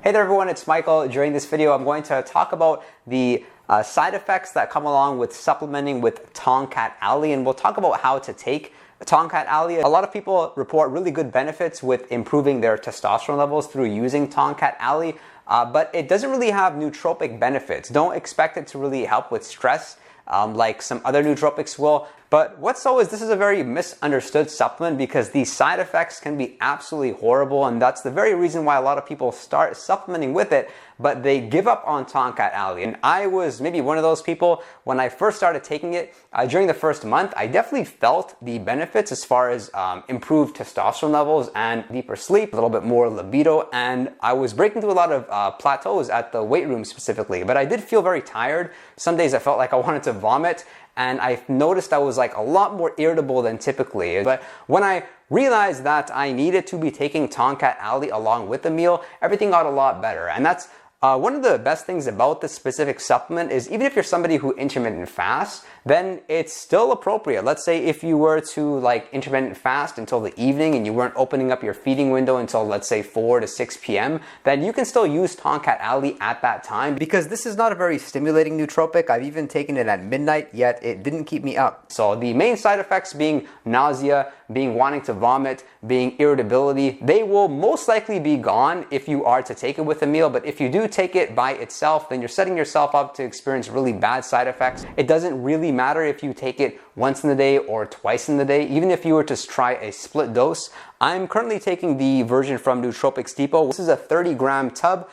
Hey there everyone, it's Michael. During this video, I'm going to talk about the side effects that come along with supplementing with Tongkat Ali, and we'll talk about how to take Tongkat Ali. A lot of people report really good benefits with improving their testosterone levels through using Tongkat Ali, but it doesn't really have nootropic benefits. Don't expect it to really help with stress like some other nootropics will. But what's so is this is a very misunderstood supplement because the side effects can be absolutely horrible, and that's the very reason why a lot of people start supplementing with it, but they give up on Tongkat Ali. And I was maybe one of those people when I first started taking it. During the first month, I definitely felt the benefits as far as improved testosterone levels and deeper sleep, a little bit more libido, and I was breaking through a lot of plateaus at the weight room specifically. But I did feel very tired. Some days I felt like I wanted to vomit, and I noticed I was like a lot more irritable than typically. But when I realized that I needed to be taking Tongkat Ali along with the meal, everything got a lot better. And that's one of the best things about this specific supplement is even if you're somebody who intermittent fasts, then it's still appropriate. Let's say if you were to like intermittent fast until the evening and you weren't opening up your feeding window until let's say 4 to 6 p.m., then you can still use Tongkat Ali at that time because this is not a very stimulating nootropic. I've even taken it at midnight, yet it didn't keep me up. So the main side effects being nausea, being wanting to vomit, being irritability, they will most likely be gone if you are to take it with a meal. But if you do take it by itself, then you're setting yourself up to experience really bad side effects. It doesn't really matter if you take it once in the day or twice in the day. Even if you were to try a split dose, I'm currently taking the version from Nootropics Depot. This is a 30-gram tub.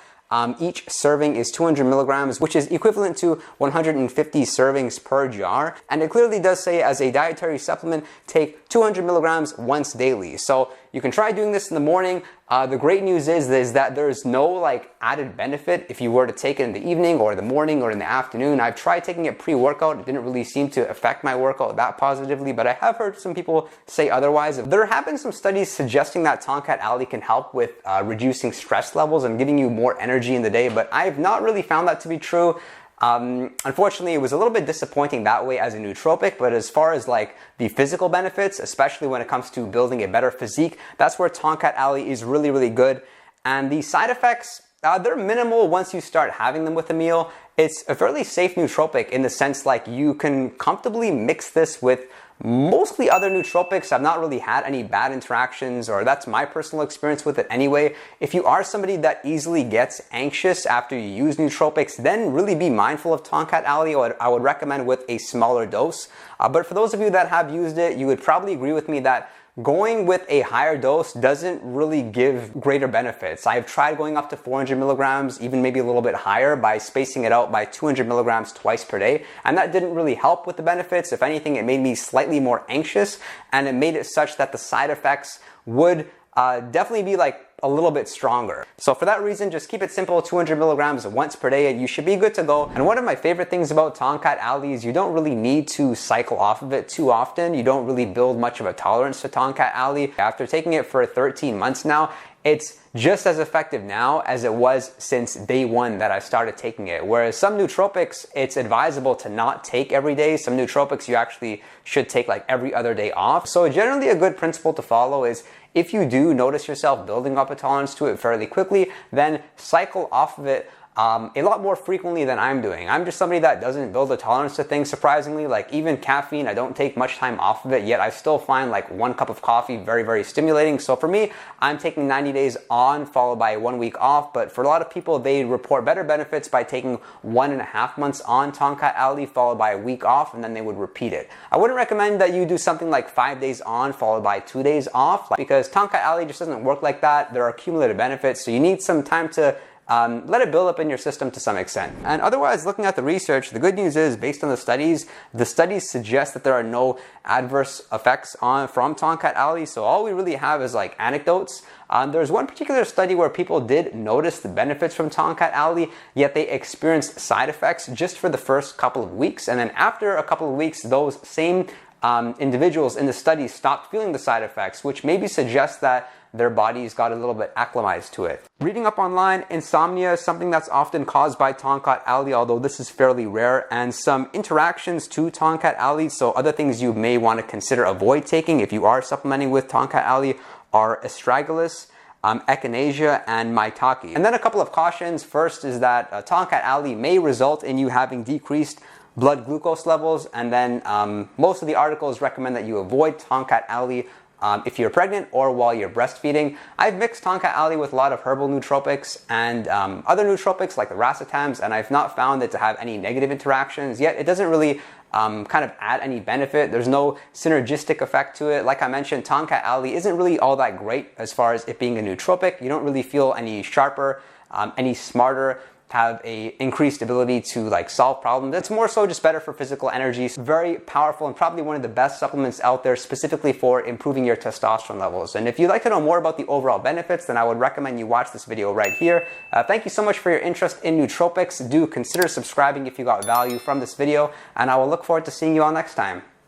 Each serving is 200 milligrams, which is equivalent to 150 servings per jar. And it clearly does say as a dietary supplement, take 200 milligrams once daily. So you can try doing this in the morning. The great news is that there's no like added benefit if you were to take it in the evening or the morning or in the afternoon. I've tried taking it pre-workout. It didn't really seem to affect my workout that positively, but I have heard some people say otherwise. There have been some studies suggesting that Tongkat Ali can help with reducing stress levels and giving you more energy in the day, but I've not really found that to be true. Unfortunately, it was a little bit disappointing that way as a nootropic, but as far as like the physical benefits, especially when it comes to building a better physique, that's where Tongkat Ali is really, really good. And the side effects, they're minimal once you start having them with a meal. It's a fairly safe nootropic in the sense like you can comfortably mix this with mostly other nootropics. I've not really had any bad interactions, or that's my personal experience with it anyway. If you are somebody that easily gets anxious after you use nootropics, then really be mindful of Tongkat Ali. I would recommend with a smaller dose. But for those of you that have used it, you would probably agree with me that going with a higher dose doesn't really give greater benefits. I've tried going up to 400 milligrams, even maybe a little bit higher by spacing it out by 200 milligrams twice per day. And that didn't really help with the benefits. If anything, it made me slightly more anxious, and it made it such that the side effects would definitely be like a little bit stronger. So for that reason, just keep it simple, 200 milligrams once per day, and you should be good to go. And one of my favorite things about Tongkat Ali is you don't really need to cycle off of it too often. You don't really build much of a tolerance to Tongkat Ali. After taking it for 13 months now, it's just as effective now as it was since day one that I started taking it. Whereas some nootropics, it's advisable to not take every day. Some nootropics you actually should take like every other day off. So generally a good principle to follow is if you do notice yourself building up a tolerance to it fairly quickly, then cycle off of it a lot more frequently than I'm doing. I'm just somebody that doesn't build a tolerance to things, surprisingly. Like even caffeine, I don't take much time off of it, yet I still find like 1 cup of coffee very, very stimulating. So for me, I'm taking 90 days on followed by 1 week off. But for a lot of people, they report better benefits by taking 1.5 months on Tongkat Ali followed by a week off, and then they would repeat it. I wouldn't recommend that you do something like 5 days on followed by 2 days off, because Tongkat Ali just doesn't work like that. There are cumulative benefits, so you need some time to let it build up in your system to some extent. And otherwise, looking at the research, the good news is based on the studies suggest that there are no adverse effects from Tongkat Ali. So all we really have is like anecdotes. There's one particular study where people did notice the benefits from Tongkat Ali, yet they experienced side effects just for the first couple of weeks. And then after a couple of weeks, those same individuals in the study stopped feeling the side effects, which maybe suggests that their bodies got a little bit acclimatized to it. Reading up online, insomnia is something that's often caused by Tongkat Ali, although this is fairly rare, and some interactions to Tongkat Ali, so other things you may want to consider avoid taking if you are supplementing with Tongkat Ali are astragalus, echinacea, and maitake. And then a couple of cautions. First is that Tongkat Ali may result in you having decreased blood glucose levels, and then most of the articles recommend that you avoid Tongkat Ali if you're pregnant or while you're breastfeeding. I've mixed Tongkat Ali with a lot of herbal nootropics and other nootropics like the racetams, and I've not found it to have any negative interactions, yet it doesn't really kind of add any benefit. There's no synergistic effect to it. Like I mentioned, Tongkat Ali isn't really all that great as far as it being a nootropic. You don't really feel any sharper, any smarter, have a increased ability to like solve problems. It's more so just better for physical energy. It's very powerful and probably one of the best supplements out there specifically for improving your testosterone levels. And if you'd like to know more about the overall benefits, then I would recommend you watch this video right here. Thank you so much for your interest in nootropics. Do consider subscribing if you got value from this video, and I will look forward to seeing you all next time.